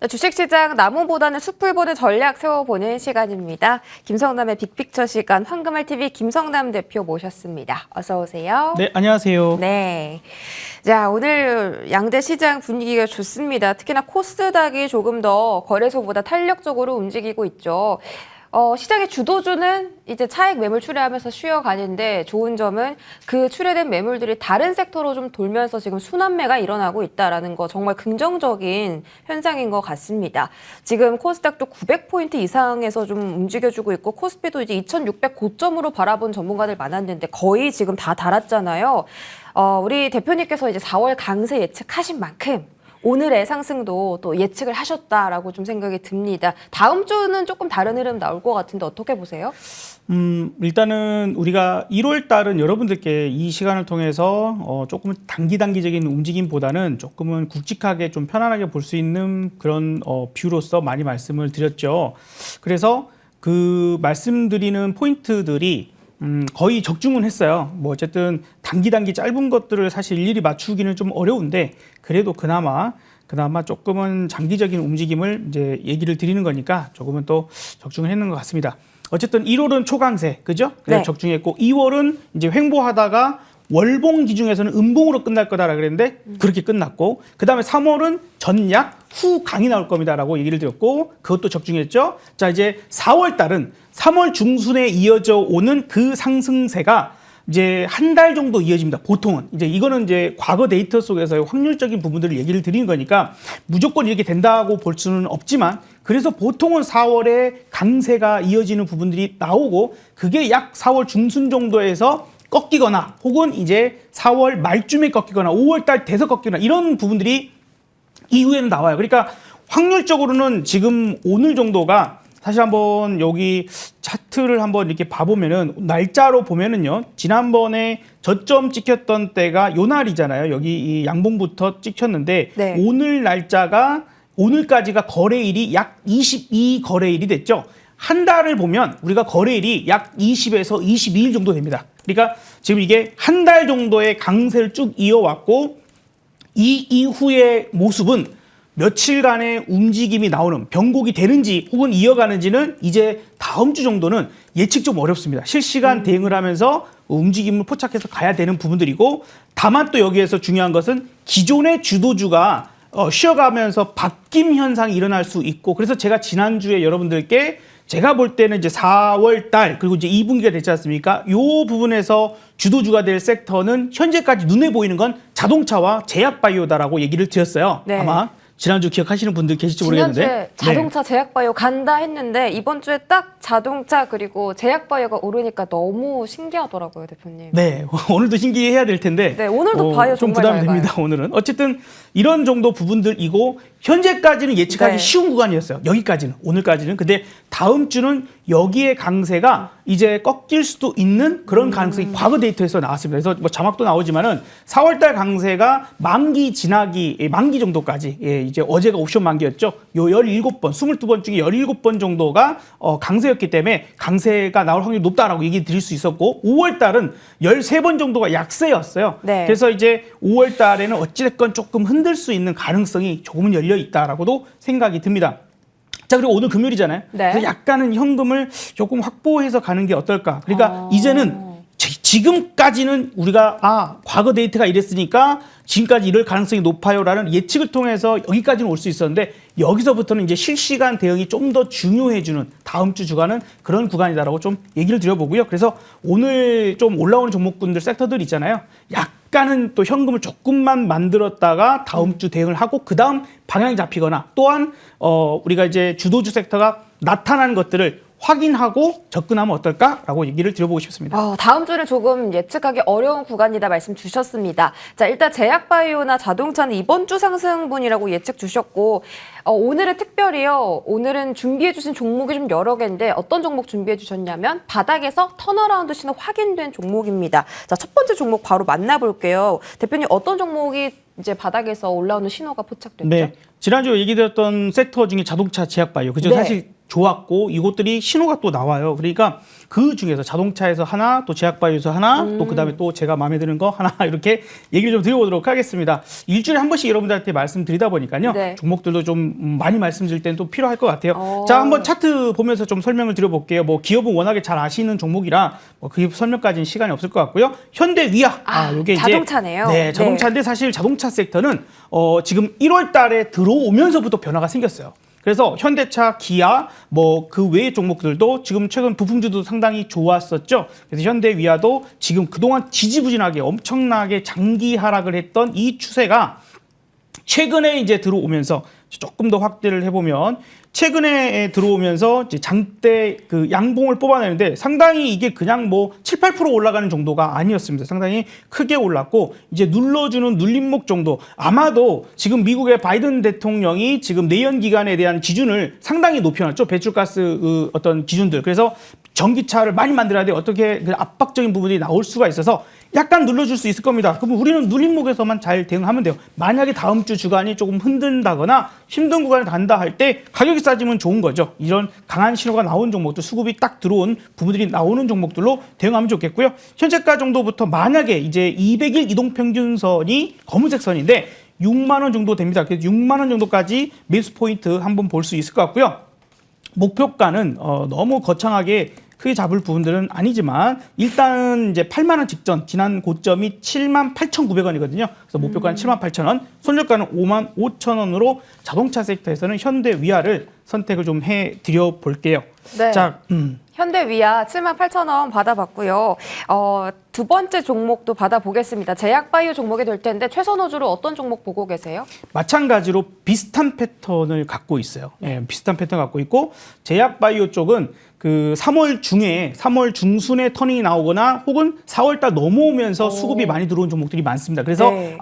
주식시장 나무보다는 숲을 보는 전략 세워보는 시간입니다. 김성남의 빅픽처 시간 황금알TV 김성남 대표 모셨습니다. 어서 오세요. 네, 안녕하세요. 네. 자, 오늘 양대 시장 분위기가 좋습니다. 특히나 코스닥이 조금 더 거래소보다 탄력적으로 움직이고 있죠. 시장의 주도주는 이제 차익 매물 출회하면서 쉬어가는데 좋은 점은 그 출회된 매물들이 다른 섹터로 좀 돌면서 지금 순환매가 일어나고 있다는 거 정말 긍정적인 현상인 것 같습니다. 지금 코스닥도 900포인트 이상에서 좀 움직여주고 있고 코스피도 이제 2600 고점으로 바라본 전문가들 많았는데 거의 지금 다 달았잖아요. 우리 대표님께서 이제 4월 강세 예측하신 만큼 오늘의 상승도 또 예측을 하셨다라고 좀 생각이 듭니다. 다음 주는 조금 다른 흐름 나올 것 같은데 어떻게 보세요? 일단은 우리가 1월 달은 여러분들께 이 시간을 통해서 조금 단기적인 움직임보다는 조금은 굵직하게 좀 편안하게 볼 수 있는 그런 뷰로서 많이 말씀을 드렸죠. 그래서 그 말씀드리는 포인트들이 거의 적중은 했어요. 뭐 어쨌든 단기 짧은 것들을 사실 일일이 맞추기는 좀 어려운데 그래도 그나마 조금은 장기적인 움직임을 이제 얘기를 드리는 거니까 조금은 또 적중을 했는 것 같습니다. 어쨌든 1월은 초강세, 그죠? 네. 적중했고 2월은 이제 횡보하다가 월봉 기준에서는 음봉으로 끝날 거다라 그랬는데 그렇게 끝났고 그 다음에 3월은 전약 후 강이 나올 겁니다라고 얘기를 드렸고 그것도 적중했죠. 자, 이제 4월 달은 3월 중순에 이어져 오는 그 상승세가 이제 한 달 정도 이어집니다. 보통은 이제 이거는 이제 과거 데이터 속에서의 확률적인 부분들을 얘기를 드리는 거니까 무조건 이렇게 된다고 볼 수는 없지만 그래서 보통은 4월에 강세가 이어지는 부분들이 나오고 그게 약 4월 중순 정도에서 꺾이거나 혹은 이제 4월 말쯤에 꺾이거나 5월 달 돼서 꺾이거나 이런 부분들이 이후에는 나와요. 그러니까 확률적으로는 지금 오늘 정도가 사실 한번 여기 차트를 한번 이렇게 봐보면은 날짜로 보면은요. 지난번에 저점 찍혔던 때가 요 날이잖아요. 여기 이 양봉부터 찍혔는데 네. 오늘 날짜가 오늘까지가 거래일이 약 22거래일이 됐죠. 한 달을 보면 우리가 거래일이 약 20에서 22일 정도 됩니다. 그러니까 지금 이게 한 달 정도의 강세를 쭉 이어왔고 이 이후의 모습은 며칠간의 움직임이 나오는 변곡이 되는지 혹은 이어가는지는 이제 다음 주 정도는 예측 좀 어렵습니다. 실시간 대응을 하면서 움직임을 포착해서 가야 되는 부분들이고 다만 또 여기에서 중요한 것은 기존의 주도주가 쉬어가면서 바뀜 현상이 일어날 수 있고 그래서 제가 지난주에 여러분들께 제가 볼 때는 이제 4월 달 그리고 이제 2분기가 됐지 않습니까? 요 부분에서 주도주가 될 섹터는 현재까지 눈에 보이는 건 자동차와 제약바이오다라고 얘기를 드렸어요. 네. 아마 지난주 기억하시는 분들 계실지 모르겠는데. 지난주에 자동차 제약바이오 간다 했는데 이번 주에 딱 자동차 그리고 제약바이오가 오르니까 너무 신기하더라고요, 대표님. 네, 오늘도 신기해야 될 텐데. 네, 오늘도 바이오 좀 정말 부담이 잘 됩니다, 오늘은. 어쨌든 이런 정도 부분들이고 현재까지는 예측하기 네. 쉬운 구간이었어요. 여기까지는, 오늘까지는. 근데 다음 주는 여기에 강세가 이제 꺾일 수도 있는 그런 가능성이 과거 데이터에서 나왔습니다. 그래서 뭐 자막도 나오지만은 4월달 강세가 만기 정도까지, 예, 이제 어제가 옵션 만기였죠. 요 17번, 22번 중에 17번 정도가 강세였기 때문에 강세가 나올 확률이 높다라고 얘기 드릴 수 있었고 5월달은 13번 정도가 약세였어요. 네. 그래서 이제 5월달에는 어찌됐건 조금 흔들 수 있는 가능성이 조금은 열려 있다라고도 생각이 듭니다. 자, 그리고 오늘 금요일이잖아요. 네. 그래서 약간은 현금을 조금 확보해서 가는 게 어떨까. 그러니까 이제는 지금까지는 우리가 과거 데이터가 이랬으니까 지금까지 이럴 가능성이 높아요라는 예측을 통해서 여기까지는 올 수 있었는데 여기서부터는 이제 실시간 대응이 좀 더 중요해지는 다음 주 주간은 그런 구간이다라고 좀 얘기를 드려보고요. 그래서 오늘 좀 올라오는 종목군들 섹터들 있잖아요. 약간은 또 현금을 조금만 만들었다가 다음 주 대응을 하고 그 다음 방향이 잡히거나 또한 우리가 이제 주도주 섹터가 나타난 것들을 확인하고 접근하면 어떨까라고 얘기를 드려보고 싶습니다. 다음 주는 조금 예측하기 어려운 구간이다 말씀 주셨습니다. 자, 일단 제약바이오나 자동차는 이번 주 상승분이라고 예측 주셨고 오늘은 특별히요. 오늘은 준비해 주신 종목이 좀 여러 개인데 어떤 종목 준비해 주셨냐면 바닥에서 턴어라운드 신호 확인된 종목입니다. 자, 첫 번째 종목 바로 만나볼게요. 대표님 어떤 종목이 이제 바닥에서 올라오는 신호가 포착됐죠? 네, 지난주에 얘기 드렸던 섹터 중에 자동차 제약바이오, 그죠? 네. 사실 좋았고 이것들이 신호가 또 나와요. 그러니까 그 중에서 자동차에서 하나, 또 제약바이오에서 하나, 또 그다음에 또 제가 마음에 드는 거 하나 이렇게 얘기를 좀 드려보도록 하겠습니다. 일주일에 한 번씩 여러분들한테 말씀드리다 보니까요. 네. 종목들도 좀 많이 말씀드릴 때는 또 필요할 것 같아요. 자, 한번 차트 보면서 좀 설명을 드려볼게요. 뭐 기업은 워낙에 잘 아시는 종목이라 그 설명까지는 시간이 없을 것 같고요. 현대위아, 요게 이제 자동차네요. 네, 자동차인데 사실 자동차 섹터는 지금 1월 달에 들어오면서부터 변화가 생겼어요. 그래서 현대차, 기아, 뭐 그 외의 종목들도 지금 최근 부품주도 상당히 좋았었죠. 그래서 현대위아도 지금 그동안 지지부진하게 엄청나게 장기 하락을 했던 이 추세가 최근에 이제 들어오면서 조금 더 확대를 해보면 최근에 들어오면서 이제 장대 그 양봉을 뽑아내는데 상당히 이게 그냥 뭐 7, 8% 올라가는 정도가 아니었습니다. 상당히 크게 올랐고 이제 눌러주는 눌림목 정도 아마도 지금 미국의 바이든 대통령이 지금 내연 기간에 대한 기준을 상당히 높여놨죠. 배출가스 그 어떤 기준들. 그래서 전기차를 많이 만들어야 돼 어떻게 그 압박적인 부분이 나올 수가 있어서 약간 눌러줄 수 있을 겁니다. 그럼 우리는 눌림목에서만 잘 대응하면 돼요. 만약에 다음 주 주간이 조금 흔든다거나 힘든 구간을 간다 할 때 가격이 싸지면 좋은 거죠. 이런 강한 신호가 나온 종목들, 수급이 딱 들어온 부분들이 나오는 종목들로 대응하면 좋겠고요. 현재가 정도부터 만약에 이제 200일 이동평균선이 검은색 선인데 6만 원 정도 됩니다. 그래서 6만 원 정도까지 매수 포인트 한번 볼 수 있을 것 같고요. 목표가는 너무 거창하게 크게 잡을 부분들은 아니지만 일단은 이제 8만 원 직전 지난 고점이 7만 8,900원이거든요. 그래서 목표가는 7만 8천 원, 손절가는 5만 5천 원으로 자동차 섹터에서는 현대위아를 선택을 좀 해드려 볼게요. 네. 자, 현대위아 78,000원 받아봤고요. 두 번째 종목도 받아보겠습니다. 제약바이오 종목이 될 텐데 최선호주로 어떤 종목 보고 계세요? 마찬가지로 비슷한 패턴을 갖고 있어요. 예, 비슷한 패턴 갖고 있고 제약바이오 쪽은 그 3월 중에 3월 중순에 터닝이 나오거나 혹은 4월 달 넘어오면서 수급이 많이 들어온 종목들이 많습니다. 그래서 네.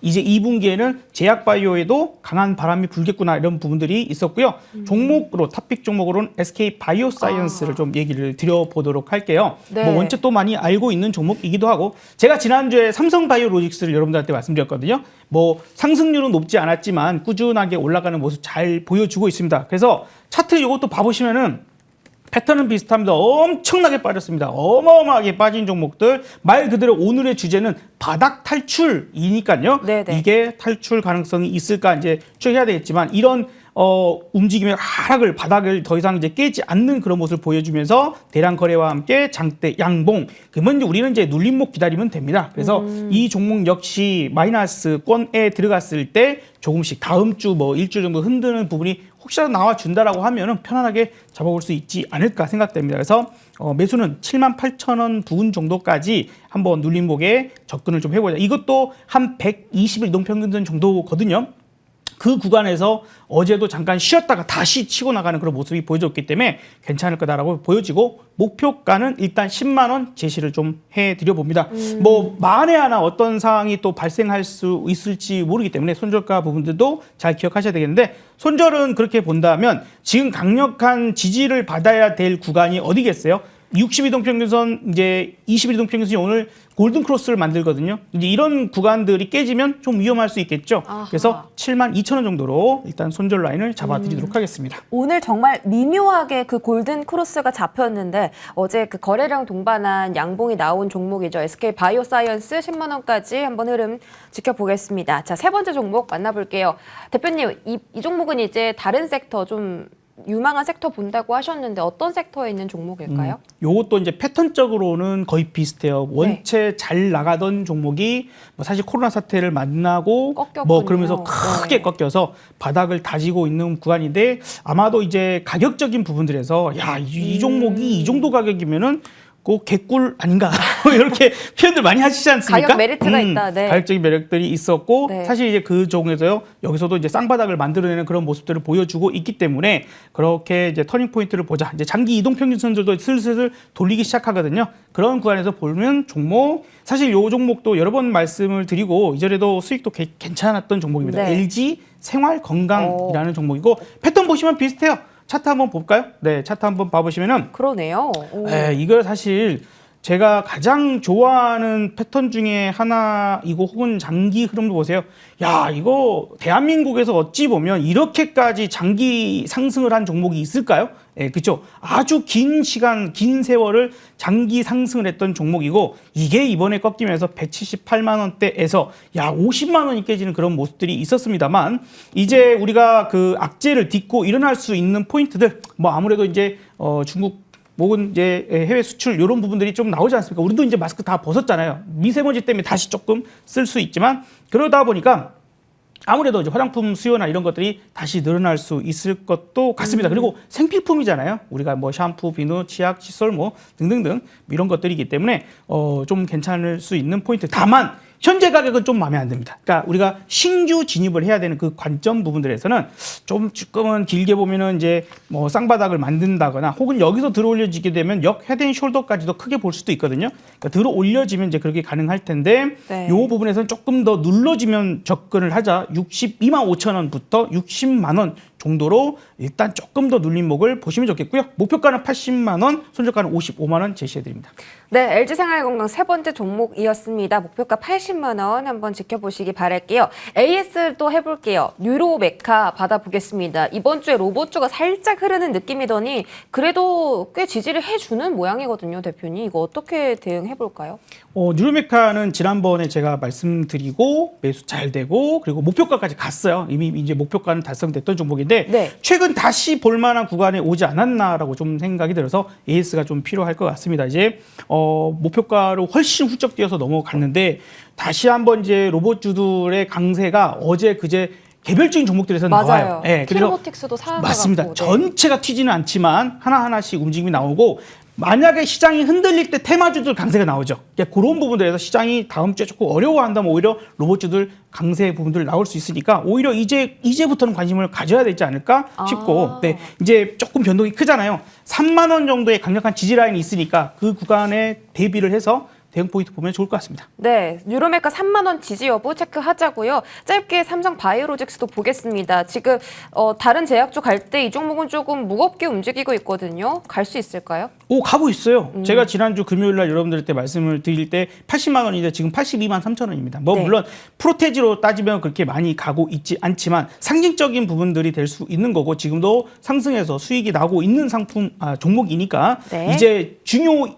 이제 2분기에는 제약바이오에도 강한 바람이 불겠구나 이런 부분들이 있었고요. 종목으로 탑픽 종목으로는 SK 바이오사이언스를 좀 얘기를 드려보도록 할게요. 네. 뭐 원체 또 많이 알고 있는 종목이기도 하고 제가 지난주에 삼성바이오로직스를 여러분들한테 말씀드렸거든요. 뭐 상승률은 높지 않았지만 꾸준하게 올라가는 모습 잘 보여주고 있습니다. 그래서 차트 이것도 봐보시면은 패턴은 비슷합니다. 엄청나게 빠졌습니다. 어마어마하게 빠진 종목들. 말 그대로 오늘의 주제는 바닥 탈출이니까요. 네네. 이게 탈출 가능성이 있을까 이제 추적해야 되겠지만 이런 움직임의 하락을 바닥을 더 이상 이제 깨지 않는 그런 모습을 보여주면서 대량 거래와 함께 장대 양봉. 그러면 이제 우리는 이제 눌림목 기다리면 됩니다. 그래서 이 종목 역시 마이너스권에 들어갔을 때 조금씩 다음 주 뭐 일주일 정도 흔드는 부분이 혹시라도 나와준다라고 하면은 편안하게 잡아볼 수 있지 않을까 생각됩니다. 그래서 매수는 7만 8천 원 부근 정도까지 한번 눌림목에 접근을 좀 해보자. 이것도 한 120일 이동평균선 정도거든요. 그 구간에서 어제도 잠깐 쉬었다가 다시 치고 나가는 그런 모습이 보여줬기 때문에 괜찮을 거다라고 보여지고 목표가는 일단 10만 원 제시를 좀 해드려 봅니다. 뭐 만에 하나 어떤 상황이 또 발생할 수 있을지 모르기 때문에 손절가 부분들도 잘 기억하셔야 되겠는데 손절은 그렇게 본다면 지금 강력한 지지를 받아야 될 구간이 어디겠어요? 60이동평균선 이제 21이동평균선이 오늘 골든 크로스를 만들거든요. 이제 이런 구간들이 깨지면 좀 위험할 수 있겠죠. 아하. 그래서 7만 2천 원 정도로 일단 손절 라인을 잡아드리도록 하겠습니다. 오늘 정말 미묘하게 그 골든 크로스가 잡혔는데 어제 그 거래량 동반한 양봉이 나온 종목이죠. SK 바이오사이언스 10만 원까지 한번 흐름 지켜보겠습니다. 자, 세 번째 종목 만나볼게요. 대표님, 이 종목은 이제 다른 섹터 좀 유망한 섹터 본다고 하셨는데 어떤 섹터에 있는 종목일까요? 요것도 이제 패턴적으로는 거의 비슷해요. 원체 잘 나가던 종목이 뭐 사실 코로나 사태를 만나고 꺾였군요. 뭐 그러면서 크게 네. 꺾여서 바닥을 다지고 있는 구간인데 아마도 이제 가격적인 부분들에서 야, 이 종목이 이 정도 가격이면은 꼭 개꿀 아닌가 이렇게 표현들 많이 하시지 않습니까? 가격 메리트가 있다. 네. 가격적인 매력들이 있었고 네. 사실 이제 그 종에서요 여기서도 이제 쌍바닥을 만들어내는 그런 모습들을 보여주고 있기 때문에 그렇게 이제 터닝 포인트를 보자. 이제 장기 이동 평균선들도 슬슬 돌리기 시작하거든요. 그런 구간에서 보면 종목 사실 요 종목도 여러 번 말씀을 드리고 이전에도 수익도 괜찮았던 종목입니다. 네. LG 생활건강이라는 종목이고 패턴 보시면 비슷해요. 차트 한번 볼까요? 네, 차트 한번 봐보시면은 그러네요. 오. 이거 사실 제가 가장 좋아하는 패턴 중에 하나이고 혹은 장기 흐름도 보세요. 야, 이거 대한민국에서 어찌 보면 이렇게까지 장기 상승을 한 종목이 있을까요? 예, 그렇죠. 아주 긴 시간, 긴 세월을 장기 상승을 했던 종목이고 이게 이번에 꺾이면서 178만 원대에서 야 50만 원이 깨지는 그런 모습들이 있었습니다만 이제 우리가 그 악재를 딛고 일어날 수 있는 포인트들 뭐 아무래도 이제 중국 혹은 이제 해외 수출 이런 부분들이 좀 나오지 않습니까? 우리도 이제 마스크 다 벗었잖아요. 미세먼지 때문에 다시 조금 쓸 수 있지만 그러다 보니까 아무래도 이제 화장품 수요나 이런 것들이 다시 늘어날 수 있을 것도 같습니다. 그리고 생필품이잖아요. 우리가 뭐 샴푸, 비누, 치약, 칫솔 뭐 등등등 이런 것들이기 때문에 좀 괜찮을 수 있는 포인트. 다만 현재 가격은 좀 마음에 안 듭니다. 그러니까 우리가 신규 진입을 해야 되는 그 관점 부분들에서는 조금은 길게 보면은 이제 뭐 쌍바닥을 만든다거나 혹은 여기서 들어 올려지게 되면 역 헤드앤숄더까지도 크게 볼 수도 있거든요. 그러니까 들어 올려지면 이제 그렇게 가능할 텐데 네. 요 부분에서는 조금 더 눌러지면 접근을 하자. 62만 5천 원부터 60만 원 정도로 일단 조금 더 눌린 목을 보시면 좋겠고요. 목표가는 80만 원, 손절가는 55만 원 제시해 드립니다. 네, LG생활건강 세 번째 종목이었습니다. 목표가 80만 원 한번 지켜보시기 바랄게요. AS도 해볼게요. 뉴로메카 받아보겠습니다. 이번 주에 로봇주가 살짝 흐르는 느낌이더니 그래도 꽤 지지를 해주는 모양이거든요, 대표님. 이거 어떻게 대응해볼까요? 뉴로메카는 지난번에 제가 말씀드리고 매수 잘 되고 그리고 목표가까지 갔어요. 이미 이제 목표가는 달성됐던 종목인데 네. 최근 다시 볼만한 구간에 오지 않았나라고 좀 생각이 들어서 AS가 좀 필요할 것 같습니다. 이제 목표가로 훨씬 훌쩍 뛰어서 넘어갔는데 다시 한번 이제 로봇주들의 강세가 어제 그제 개별적인 종목들에서 나와요. 네, 키로보틱스도 상한가 맞습니다. 같고, 네. 전체가 튀지는 않지만 하나하나씩 움직임이 나오고 만약에 시장이 흔들릴 때 테마주들 강세가 나오죠. 그러니까 그런 부분들에서 시장이 다음 주에 조금 어려워한다면 오히려 로봇주들 강세 부분들 나올 수 있으니까 오히려 이제부터는 관심을 가져야 되지 않을까 싶고 네, 이제 조금 변동이 크잖아요. 3만 원 정도의 강력한 지지 라인이 있으니까 그 구간에 대비를 해서 대응 포인트 보면 좋을 것 같습니다. 네, 뉴로메카 3만 원 지지 여부 체크하자고요. 짧게 삼성 바이오로직스도 보겠습니다. 지금 다른 제약주 갈 때 이 종목은 조금 무겁게 움직이고 있거든요. 갈 수 있을까요? 가고 있어요. 제가 지난주 금요일 날 여러분들한테 말씀을 드릴 때 80만 원인데 지금 82만 3천 원입니다. 뭐 네. 물론 프로테지로 따지면 그렇게 많이 가고 있지 않지만 상징적인 부분들이 될 수 있는 거고 지금도 상승해서 수익이 나고 있는 종목이니까 네. 이제 중요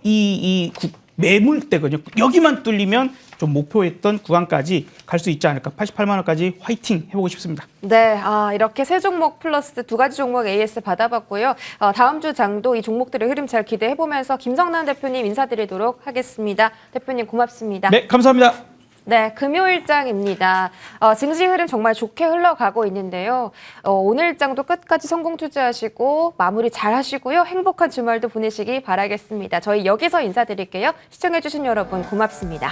매물대거든요. 여기만 뚫리면 좀 목표했던 구간까지 갈 수 있지 않을까. 88만 원까지 화이팅 해보고 싶습니다. 네, 이렇게 세 종목 플러스 두 가지 종목 AS 받아봤고요. 다음 주 장도 이 종목들의 흐름 잘 기대해보면서 김성남 대표님 인사드리도록 하겠습니다. 대표님 고맙습니다. 네, 감사합니다. 네, 금요일장입니다. 증시 흐름 정말 좋게 흘러가고 있는데요. 오늘장도 끝까지 성공 투자하시고 마무리 잘 하시고요. 행복한 주말도 보내시기 바라겠습니다. 저희 여기서 인사드릴게요. 시청해주신 여러분 고맙습니다.